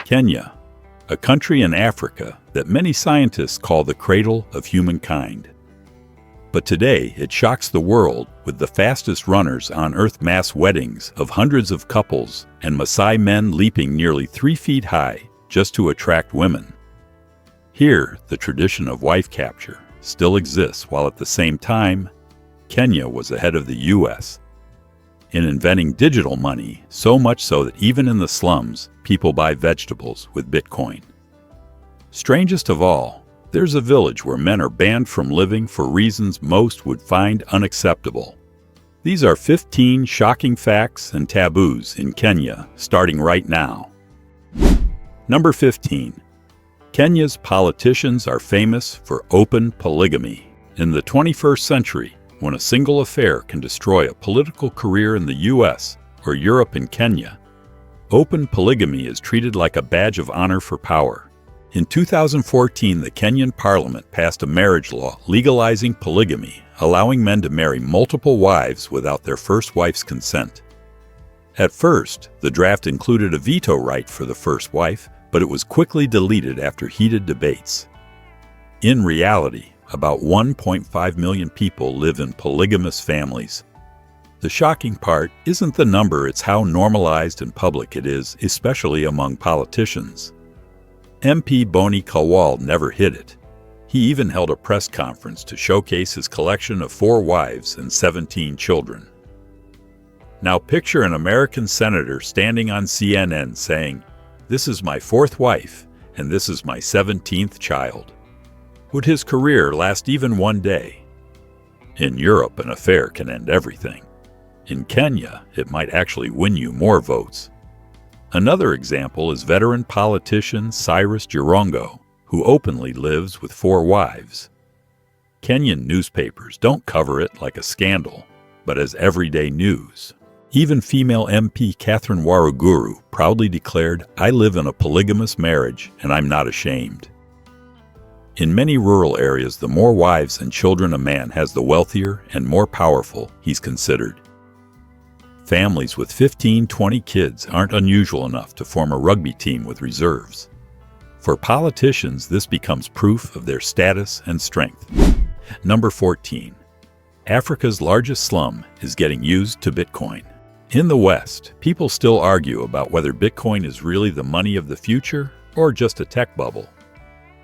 Kenya, a country in Africa that many scientists call the cradle of humankind. But today, it shocks the world with the fastest runners on Earth, mass weddings of hundreds of couples, and Maasai men leaping nearly 3 feet high just to attract women. Here, the tradition of wife capture still exists, while at the same time, Kenya was ahead of the U.S. in inventing digital money, so much so that even in the slums, people buy vegetables with Bitcoin. Strangest of all, there's a village where men are banned from living for reasons most would find unacceptable. These are 15 shocking facts and taboos in Kenya, starting right now. Number 15. Kenya's politicians are famous for open polygamy. In the 21st century, when a single affair can destroy a political career in the U.S. or Europe and Kenya, open polygamy is treated like a badge of honor for power. In 2014, the Kenyan parliament passed a marriage law legalizing polygamy, allowing men to marry multiple wives without their first wife's consent. At first, the draft included a veto right for the first wife, but it was quickly deleted after heated debates. In reality, about 1.5 million people live in polygamous families. The shocking part isn't the number, it's how normalized and public it is, especially among politicians. MP Boni Kawal never hid it. He even held a press conference to showcase his collection of 4 wives and 17 children. Now picture an American senator standing on CNN saying, "This is my 4th wife, and this is my 17th child." Would his career last even one day? In Europe, an affair can end everything. In Kenya, it might actually win you more votes. Another example is veteran politician Cyrus Jirongo, who openly lives with 4 wives. Kenyan newspapers don't cover it like a scandal, but as everyday news. Even female MP Catherine Waruguru proudly declared, "I live in a polygamous marriage and I'm not ashamed." In many rural areas, the more wives and children a man has, the wealthier and more powerful he's considered. Families with 15-20 kids aren't unusual enough to form a rugby team with reserves. For politicians, this becomes proof of their status and strength. Number 14. Africa's largest slum is getting used to Bitcoin. In the West, people still argue about whether Bitcoin is really the money of the future or just a tech bubble.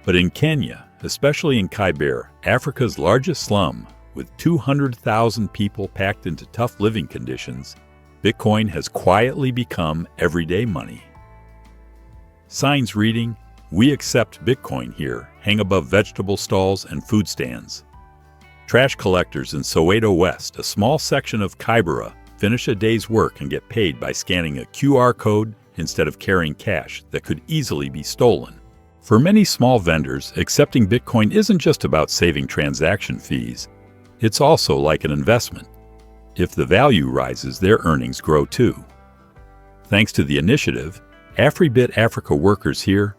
But in Kenya, especially in Kibera, Africa's largest slum, with 200,000 people packed into tough living conditions, Bitcoin has quietly become everyday money. Signs reading, "We accept Bitcoin here," hang above vegetable stalls and food stands. Trash collectors in Soweto West, a small section of Kibera, finish a day's work and get paid by scanning a QR code instead of carrying cash that could easily be stolen. For many small vendors, accepting Bitcoin isn't just about saving transaction fees. It's also like an investment. If the value rises, their earnings grow too. Thanks to the initiative, AfriBit Africa workers here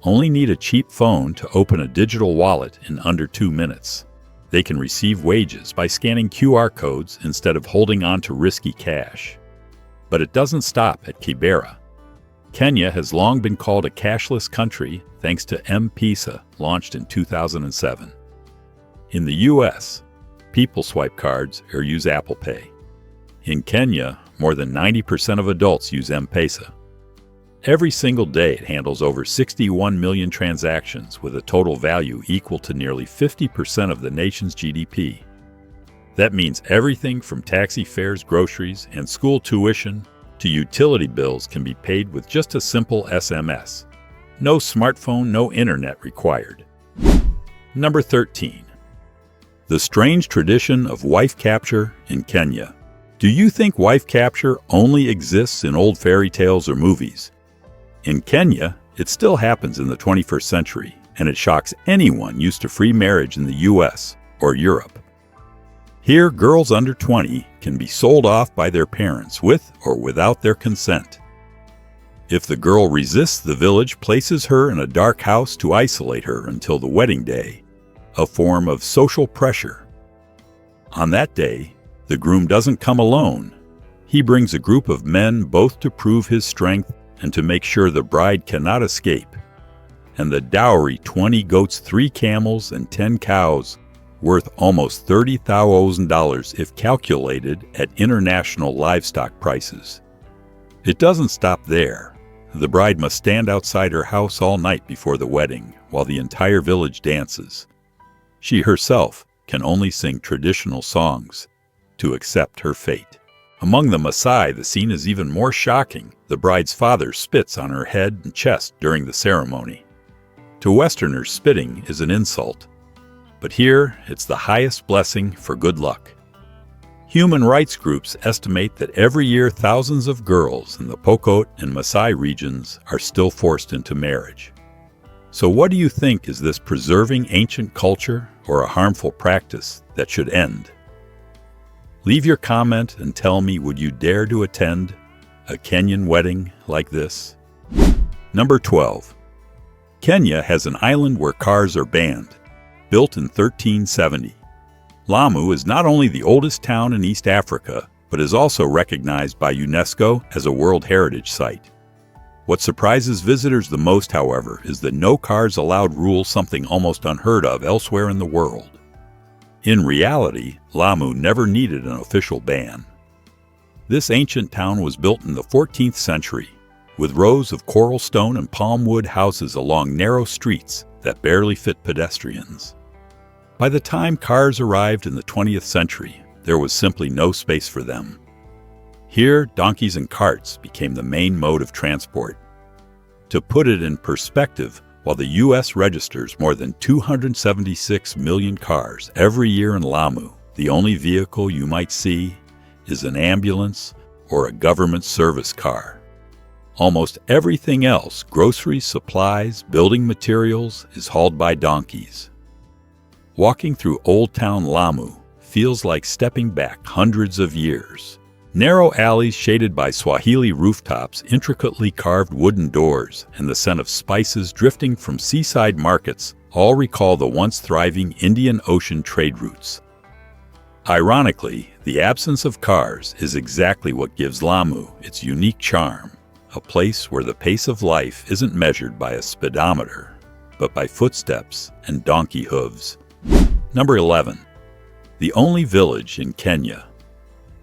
only need a cheap phone to open a digital wallet in under 2 minutes. They can receive wages by scanning QR codes instead of holding on to risky cash. But it doesn't stop at Kibera. Kenya has long been called a cashless country thanks to M-Pesa, launched in 2007. In the U.S., people swipe cards or use Apple Pay. In Kenya, more than 90% of adults use M-Pesa. Every single day, it handles over 61 million transactions with a total value equal to nearly 50% of the nation's GDP. That means everything from taxi fares, groceries, and school tuition to utility bills can be paid with just a simple SMS. No smartphone, no internet required. Number 13. The strange tradition of wife capture in Kenya. Do you think wife capture only exists in old fairy tales or movies? In Kenya, it still happens in the 21st century, and it shocks anyone used to free marriage in the US or Europe. Here, girls under 20 can be sold off by their parents with or without their consent. If the girl resists, the village places her in a dark house to isolate her until the wedding day, a form of social pressure. On that day, the groom doesn't come alone. He brings a group of men, both to prove his strength and to make sure the bride cannot escape. And the dowry, 20 goats, 3 camels, and 10 cows, worth almost $30,000 if calculated at international livestock prices. It doesn't stop there. The bride must stand outside her house all night before the wedding while the entire village dances. She herself can only sing traditional songs to accept her fate. Among the Maasai, the scene is even more shocking. The bride's father spits on her head and chest during the ceremony. To Westerners, spitting is an insult, but here it's the highest blessing for good luck. Human rights groups estimate that every year thousands of girls in the Pokot and Maasai regions are still forced into marriage. So what do you think, is this preserving ancient culture or a harmful practice that should end? Leave your comment and tell me, would you dare to attend a Kenyan wedding like this? Number 12. Kenya has an island where cars are banned, built in 1370. Lamu is not only the oldest town in East Africa, but is also recognized by UNESCO as a World Heritage Site. What surprises visitors the most, however, is the no cars allowed rule, something almost unheard of elsewhere in the world. In reality, Lamu never needed an official ban. This ancient town was built in the 14th century, with rows of coral stone and palm wood houses along narrow streets that barely fit pedestrians. By the time cars arrived in the 20th century, there was simply no space for them. Here, donkeys and carts became the main mode of transport. To put it in perspective, while the U.S. registers more than 276 million cars every year in Lamu, the only vehicle you might see is an ambulance or a government service car. Almost everything else, groceries, supplies, building materials, is hauled by donkeys. Walking through Old Town Lamu feels like stepping back hundreds of years. Narrow alleys shaded by Swahili rooftops, intricately carved wooden doors, and the scent of spices drifting from seaside markets all recall the once thriving Indian Ocean trade routes. Ironically, the absence of cars is exactly what gives Lamu its unique charm, a place where the pace of life isn't measured by a speedometer, but by footsteps and donkey hooves. Number 11. The only village in Kenya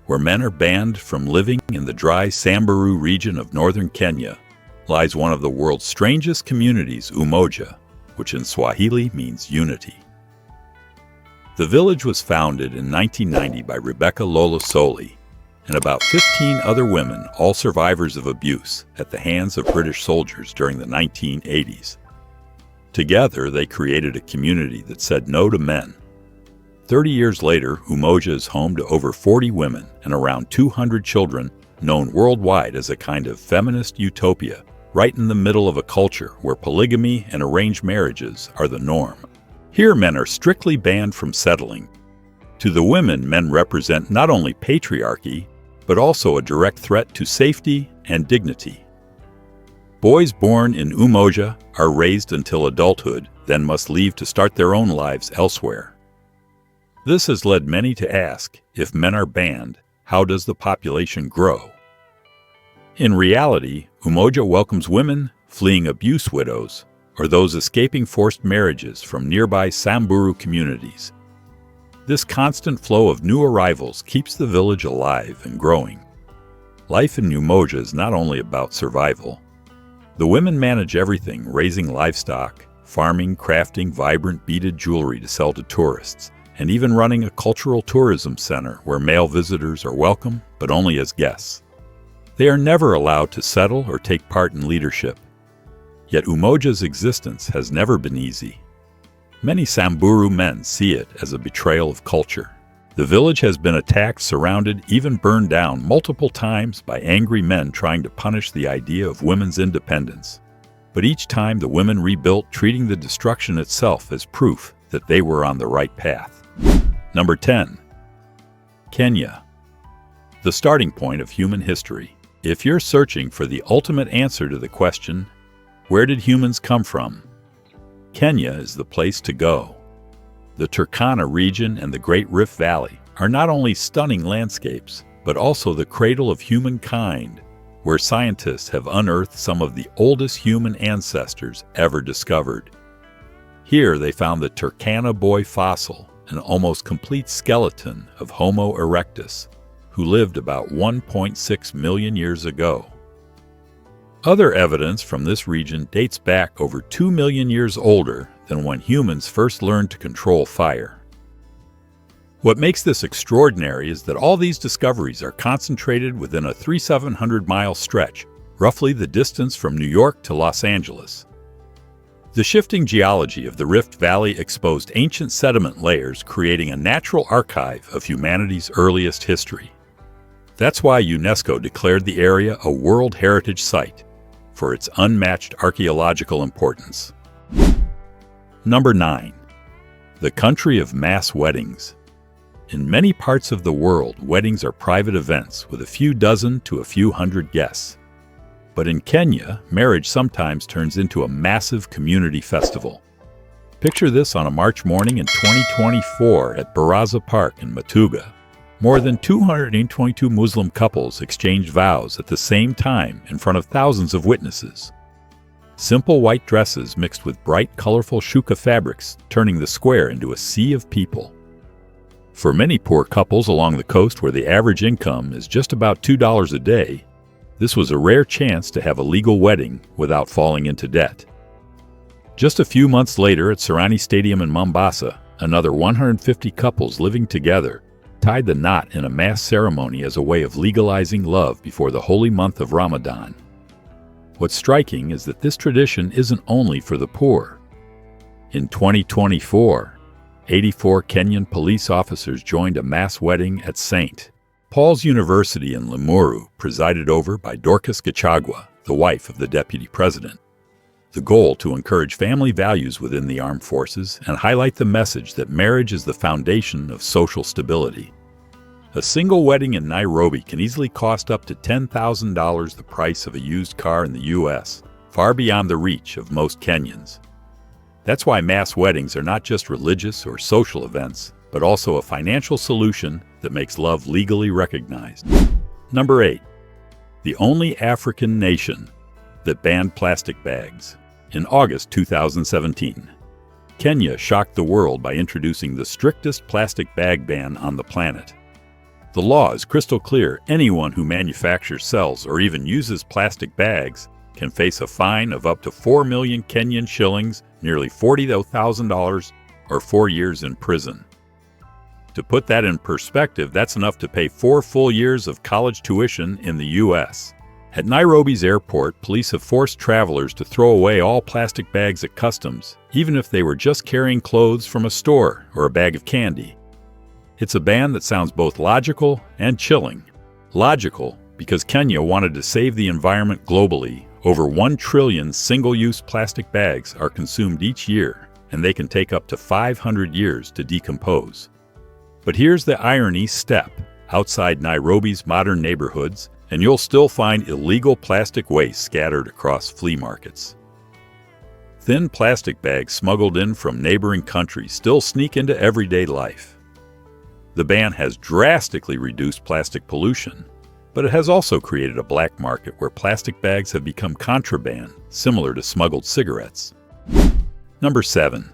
where men are banned from living in the dry Samburu region of northern Kenya, lies one of the world's strangest communities, Umoja, which in Swahili means unity. The village was founded in 1990 by Rebecca Lola Soli and about 15 other women, all survivors of abuse at the hands of British soldiers during the 1980s. Together, they created a community that said no to men. 30 years later, Umoja is home to over 40 women and around 200 children, known worldwide as a kind of feminist utopia, right in the middle of a culture where polygamy and arranged marriages are the norm. Here, men are strictly banned from settling. To the women, men represent not only patriarchy, but also a direct threat to safety and dignity. Boys born in Umoja are raised until adulthood, then must leave to start their own lives elsewhere. This has led many to ask, if men are banned, how does the population grow? In reality, Umoja welcomes women fleeing abuse widows or those escaping forced marriages from nearby Samburu communities. This constant flow of new arrivals keeps the village alive and growing. Life in Umoja is not only about survival. The women manage everything, raising livestock, farming, crafting vibrant beaded jewelry to sell to tourists, and even running a cultural tourism center where male visitors are welcome, but only as guests. They are never allowed to settle or take part in leadership. Yet Umoja's existence has never been easy. Many Samburu men see it as a betrayal of culture. The village has been attacked, surrounded, even burned down multiple times by angry men trying to punish the idea of women's independence. But each time the women rebuilt, treating the destruction itself as proof that they were on the right path. Number 10. Kenya. The starting point of human history. If you're searching for the ultimate answer to the question, where did humans come from? Kenya is the place to go. The Turkana region and the Great Rift Valley are not only stunning landscapes, but also the cradle of humankind, where scientists have unearthed some of the oldest human ancestors ever discovered. Here they found the Turkana boy fossil, an almost complete skeleton of Homo erectus, who lived about 1.6 million years ago. Other evidence from this region dates back over 2 million years older than when humans first learned to control fire. What makes this extraordinary is that all these discoveries are concentrated within a 3,700-mile stretch, roughly the distance from New York to Los Angeles. The shifting geology of the Rift Valley exposed ancient sediment layers, creating a natural archive of humanity's earliest history. That's why UNESCO declared the area a World Heritage Site, for its unmatched archaeological importance. Number 9. The country of mass weddings. In many parts of the world, weddings are private events with a few dozen to a few hundred guests. But in Kenya, marriage sometimes turns into a massive community festival. Picture this on a March morning in 2024 at Baraza Park in Matuga. More than 222 Muslim couples exchanged vows at the same time in front of thousands of witnesses. Simple white dresses mixed with bright, colorful shuka fabrics, turning the square into a sea of people. For many poor couples along the coast where the average income is just about $2 a day, this was a rare chance to have a legal wedding without falling into debt. Just a few months later at Serani Stadium in Mombasa, another 150 couples living together tied the knot in a mass ceremony as a way of legalizing love before the holy month of Ramadan. What's striking is that this tradition isn't only for the poor. In 2024, 84 Kenyan police officers joined a mass wedding at St. Paul's University in Limuru, presided over by Dorcas Gachagua, the wife of the deputy president. The goal to encourage family values within the armed forces and highlight the message that marriage is the foundation of social stability. A single wedding in Nairobi can easily cost up to $10,000 the price of a used car in the U.S., far beyond the reach of most Kenyans. That's why mass weddings are not just religious or social events, but also a financial solution that makes love legally recognized. Number 8. The only African nation that banned plastic bags. In August 2017, Kenya shocked the world by introducing the strictest plastic bag ban on the planet. The law is crystal clear. Anyone who manufactures, sells, or even uses plastic bags can face a fine of up to 4 million Kenyan shillings, nearly $40,000, or 4 years in prison. To put that in perspective, that's enough to pay 4 full years of college tuition in the U.S. At Nairobi's airport, police have forced travelers to throw away all plastic bags at customs, even if they were just carrying clothes from a store or a bag of candy. It's a ban that sounds both logical and chilling. Logical, because Kenya wanted to save the environment globally. Over 1 trillion single-use plastic bags are consumed each year, and they can take up to 500 years to decompose. But here's the irony: step outside Nairobi's modern neighborhoods, and you'll still find illegal plastic waste scattered across flea markets. Thin plastic bags smuggled in from neighboring countries still sneak into everyday life. The ban has drastically reduced plastic pollution, but it has also created a black market where plastic bags have become contraband, similar to smuggled cigarettes. Number 7.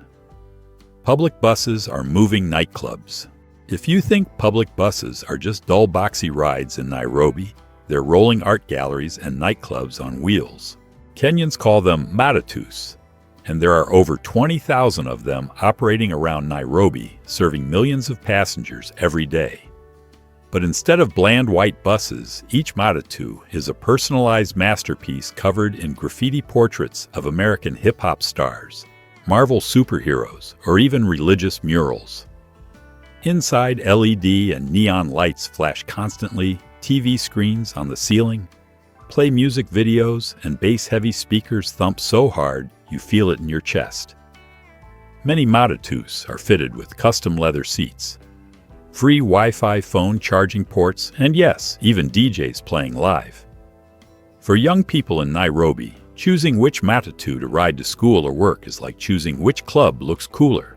Public buses are moving nightclubs. If you think public buses are just dull, boxy rides in Nairobi, they're rolling art galleries and nightclubs on wheels. Kenyans call them matatus, and there are over 20,000 of them operating around Nairobi, serving millions of passengers every day. But instead of bland white buses, each matatu is a personalized masterpiece covered in graffiti portraits of American hip-hop stars, Marvel superheroes, or even religious murals. Inside, LED and neon lights flash constantly, TV screens on the ceiling play music videos, and bass-heavy speakers thump so hard you feel it in your chest. Many matatus are fitted with custom leather seats, free Wi-Fi phone charging ports, and yes, even DJs playing live. For young people in Nairobi, choosing which matatu to ride to school or work is like choosing which club looks cooler.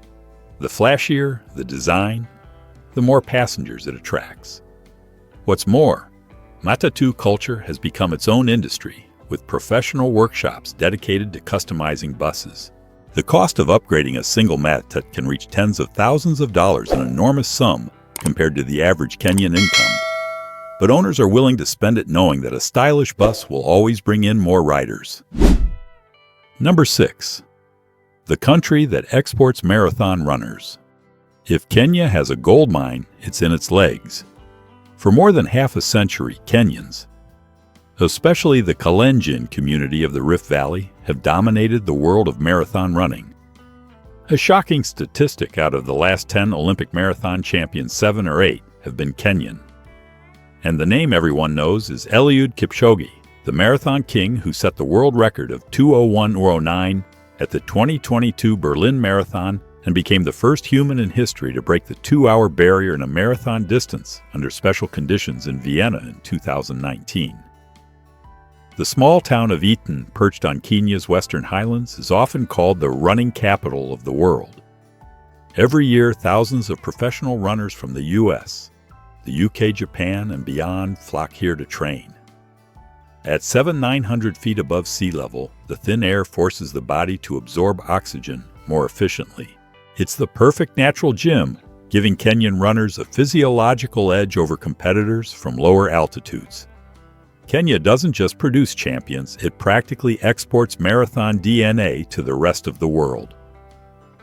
The flashier the design, the more passengers it attracts. What's more, Matatu culture has become its own industry, with professional workshops dedicated to customizing buses. The cost of upgrading a single matatu can reach tens of thousands of dollars, an enormous sum compared to the average Kenyan income. But owners are willing to spend it knowing that a stylish bus will always bring in more riders. Number 6. The country that exports marathon runners. If Kenya has a gold mine, it's in its legs. For more than half a century, Kenyans, especially the Kalenjin community of the Rift Valley, have dominated the world of marathon running. A shocking statistic: out of the last 10 Olympic marathon champions, 7 or 8 have been Kenyan. And the name everyone knows is Eliud Kipchoge, the marathon king who set the world record of 2:01:09 at the 2022 Berlin Marathon and became the first human in history to break the 2-hour barrier in a marathon distance under special conditions in Vienna in 2019. The small town of Eton, perched on Kenya's western highlands, is often called the running capital of the world. Every year, thousands of professional runners from the US, the UK, Japan, and beyond flock here to train. At 7,900 feet above sea level, the thin air forces the body to absorb oxygen more efficiently. It's the perfect natural gym, giving Kenyan runners a physiological edge over competitors from lower altitudes. Kenya doesn't just produce champions, it practically exports marathon DNA to the rest of the world.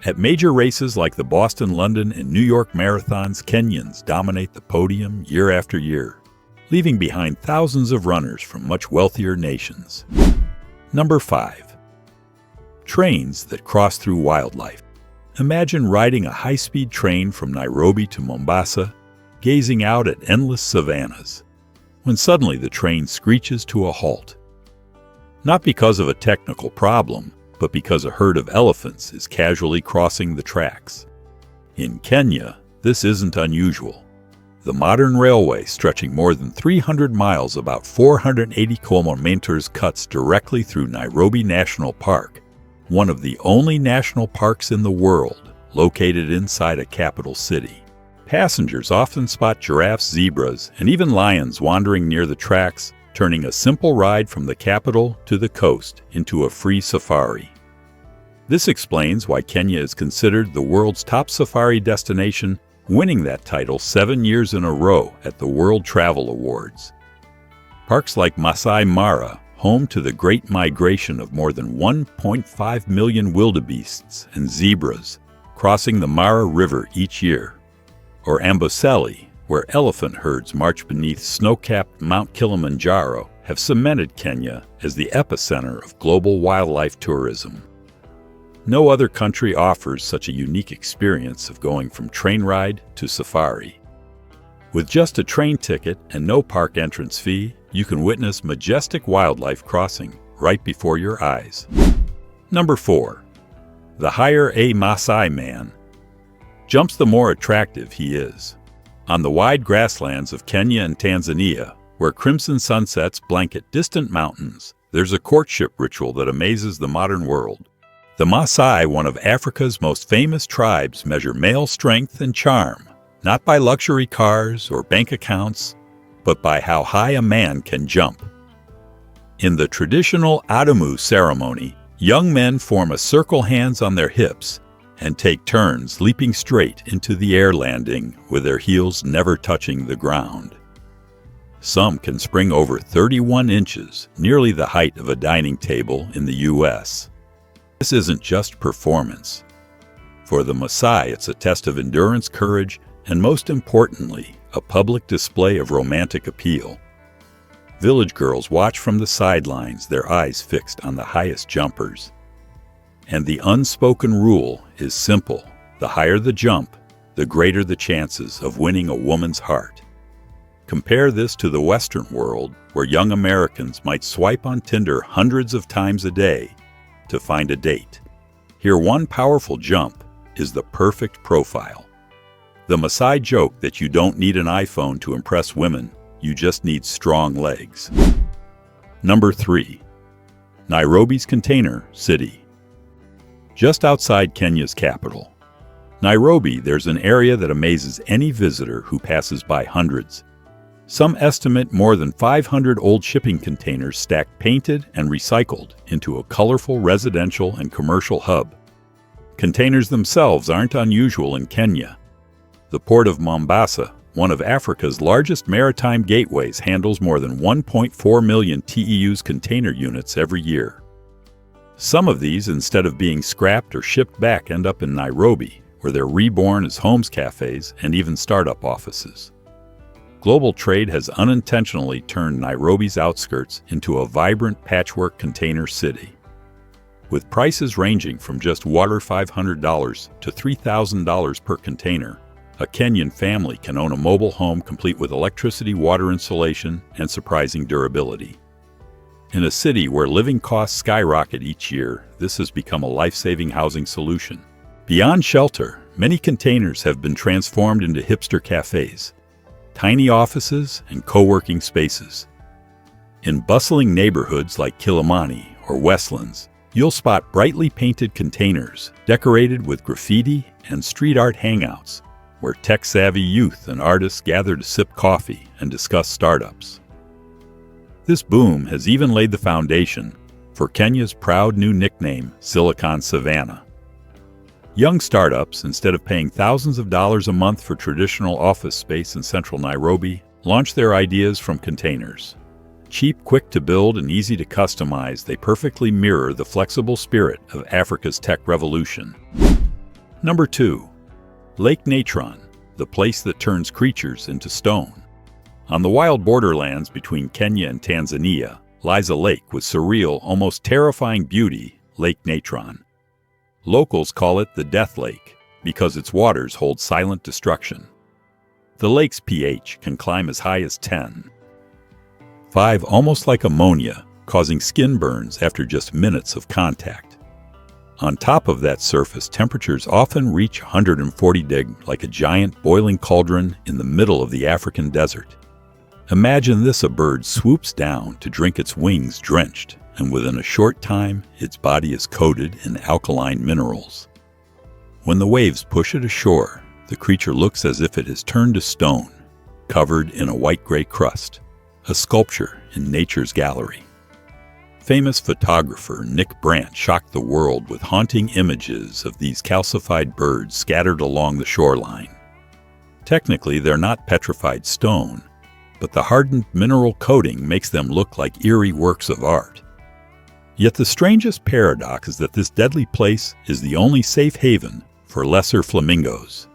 At major races like the Boston, London, and New York marathons, Kenyans dominate the podium year after year, leaving behind thousands of runners from much wealthier nations. Number 5. Trains that cross through wildlife. Imagine riding a high-speed train from Nairobi to Mombasa, gazing out at endless savannas, when suddenly the train screeches to a halt. Not because of a technical problem, but because a herd of elephants is casually crossing the tracks. In Kenya, this isn't unusual. The modern railway, stretching more than 300 miles, about 480 kilometers, cuts directly through Nairobi National Park, one of the only national parks in the world located inside a capital city. Passengers often spot giraffes, zebras, and even lions wandering near the tracks, turning a simple ride from the capital to the coast into a free safari. This explains why Kenya is considered the world's top safari destination, winning that title 7 years in a row at the World Travel Awards. Parks like Maasai Mara, home to the great migration of more than 1.5 million wildebeests and zebras crossing the Mara River each year, or Amboseli, where elephant herds march beneath snow-capped Mount Kilimanjaro, have cemented Kenya as the epicenter of global wildlife tourism. No other country offers such a unique experience of going from train ride to safari. With just a train ticket and no park entrance fee, you can witness majestic wildlife crossing right before your eyes. Number 4. The higher a Maasai man jumps, the more attractive he is. On the wide grasslands of Kenya and Tanzania, where crimson sunsets blanket distant mountains, there's a courtship ritual that amazes the modern world. The Maasai, one of Africa's most famous tribes, measure male strength and charm, not by luxury cars or bank accounts, but by how high a man can jump. In the traditional Adamu ceremony, young men form a circle, hands on their hips, and take turns leaping straight into the air, landing with their heels never touching the ground. Some can spring over 31 inches, nearly the height of a dining table in the US. This isn't just performance. For the Maasai, it's a test of endurance, courage, and most importantly, a public display of romantic appeal. Village girls watch from the sidelines, their eyes fixed on the highest jumpers. And the unspoken rule is simple: the higher the jump, the greater the chances of winning a woman's heart. Compare this to the Western world, where young Americans might swipe on Tinder hundreds of times a day to find a date. Here, one powerful jump is the perfect profile. The Maasai joke that you don't need an iPhone to impress women, you just need strong legs. Number 3. Nairobi's container city. Just outside Kenya's capital, Nairobi, there's an area that amazes any visitor who passes by. Hundreds, Some estimate more than 500 old shipping containers stacked painted and recycled into a colorful residential and commercial hub. Containers themselves aren't unusual in Kenya. The port of Mombasa, one of Africa's largest maritime gateways, handles more than 1.4 million TEUs container units every year. Some of these, instead of being scrapped or shipped back, end up in Nairobi, where they're reborn as homes cafes and even startup offices. Global trade has unintentionally turned Nairobi's outskirts into a vibrant patchwork container city. With prices ranging from just $500 to $3,000 per container, a Kenyan family can own a mobile home complete with electricity, water insulation, and surprising durability. In a city where living costs skyrocket each year, this has become a life-saving housing solution. Beyond shelter, many containers have been transformed into hipster cafes, tiny offices, and co-working spaces. In bustling neighborhoods like Kilimani or Westlands, you'll spot brightly painted containers decorated with graffiti and street art hangouts, where tech-savvy youth and artists gather to sip coffee and discuss startups. This boom has even laid the foundation for Kenya's proud new nickname, Silicon Savannah. Young startups, instead of paying thousands of dollars a month for traditional office space in central Nairobi, launch their ideas from containers. Cheap, quick to build, and easy to customize, they perfectly mirror the flexible spirit of Africa's tech revolution. Number 2. Lake Natron, the place that turns creatures into stone. On the wild borderlands between Kenya and Tanzania lies a lake with surreal, almost terrifying beauty, Lake Natron. Locals call it the Death Lake because its waters hold silent destruction. The lake's pH can climb as high as 10.5, almost like ammonia, causing skin burns after just minutes of contact. On top of that surface, temperatures often reach 140 degrees, like a giant boiling cauldron in the middle of the African desert. Imagine this: a bird swoops down to drink its wings drenched, and within a short time, its body is coated in alkaline minerals. When the waves push it ashore, the creature looks as if it has turned to stone, covered in a white-gray crust, a sculpture in nature's gallery. Famous photographer Nick Brandt shocked the world with haunting images of these calcified birds scattered along the shoreline. Technically, they're not petrified stone, but the hardened mineral coating makes them look like eerie works of art. Yet the strangest paradox is that this deadly place is the only safe haven for lesser flamingos.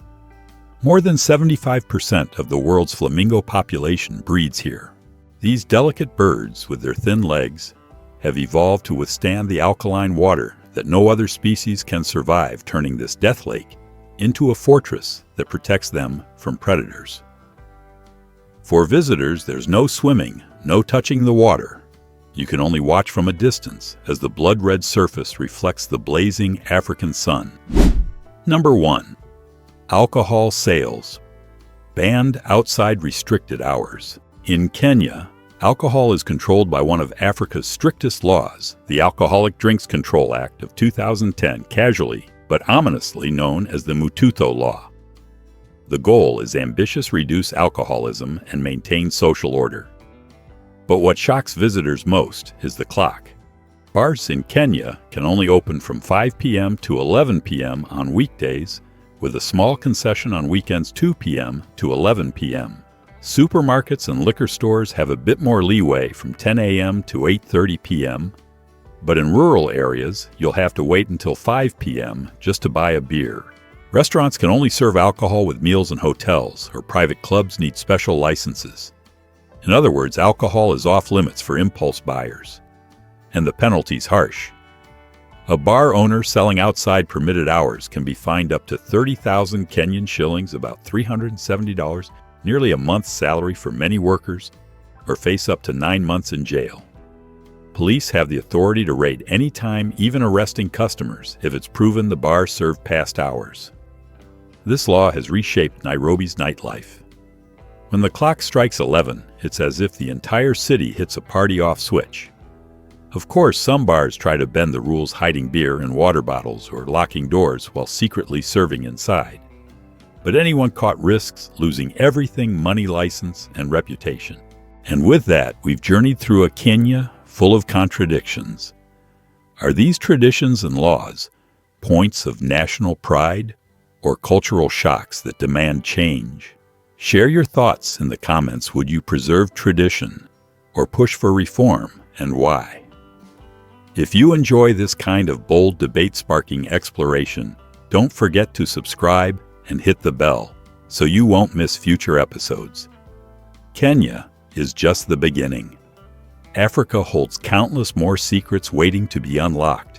More than 75% of the world's flamingo population breeds here. These delicate birds, with their thin legs, have evolved to withstand the alkaline water that no other species can survive, turning this death lake into a fortress that protects them from predators. For visitors, there's no swimming, no touching the water. You can only watch from a distance as the blood-red surface reflects the blazing African sun. Number 1. Alcohol sales. Banned outside restricted hours. In Kenya, alcohol is controlled by one of Africa's strictest laws, the Alcoholic Drinks Control Act of 2010, casually but ominously known as the Mtuto Law. The goal is ambitious: reduce alcoholism and maintain social order. But what shocks visitors most is the clock. Bars in Kenya can only open from 5 p.m. to 11 p.m. on weekdays, with a small concession on weekends 2 p.m. to 11 p.m. Supermarkets and liquor stores have a bit more leeway from 10 a.m. to 8:30 p.m., but in rural areas, you'll have to wait until 5 p.m. just to buy a beer. Restaurants can only serve alcohol with meals in hotels, or private clubs need special licenses. In other words, alcohol is off limits for impulse buyers. And the penalty's harsh. A bar owner selling outside permitted hours can be fined up to 30,000 Kenyan shillings, about $370, nearly a month's salary for many workers, or face up to 9 months in jail. Police have the authority to raid any time, even arresting customers if it's proven the bar served past hours. This law has reshaped Nairobi's nightlife. When the clock strikes 11, it's as if the entire city hits a party-off switch. Of course, some bars try to bend the rules, hiding beer in water bottles or locking doors while secretly serving inside. but anyone caught risks losing everything: money, license, and reputation. And with that, we've journeyed through a Kenya full of contradictions. Are these traditions and laws points of national pride or cultural shocks that demand change? Share your thoughts in the comments. Would you preserve tradition or push for reform, and why? If you enjoy this kind of bold, debate-sparking exploration, don't forget to subscribe and hit the bell so you won't miss future episodes. Kenya is just the beginning. Africa holds countless more secrets waiting to be unlocked.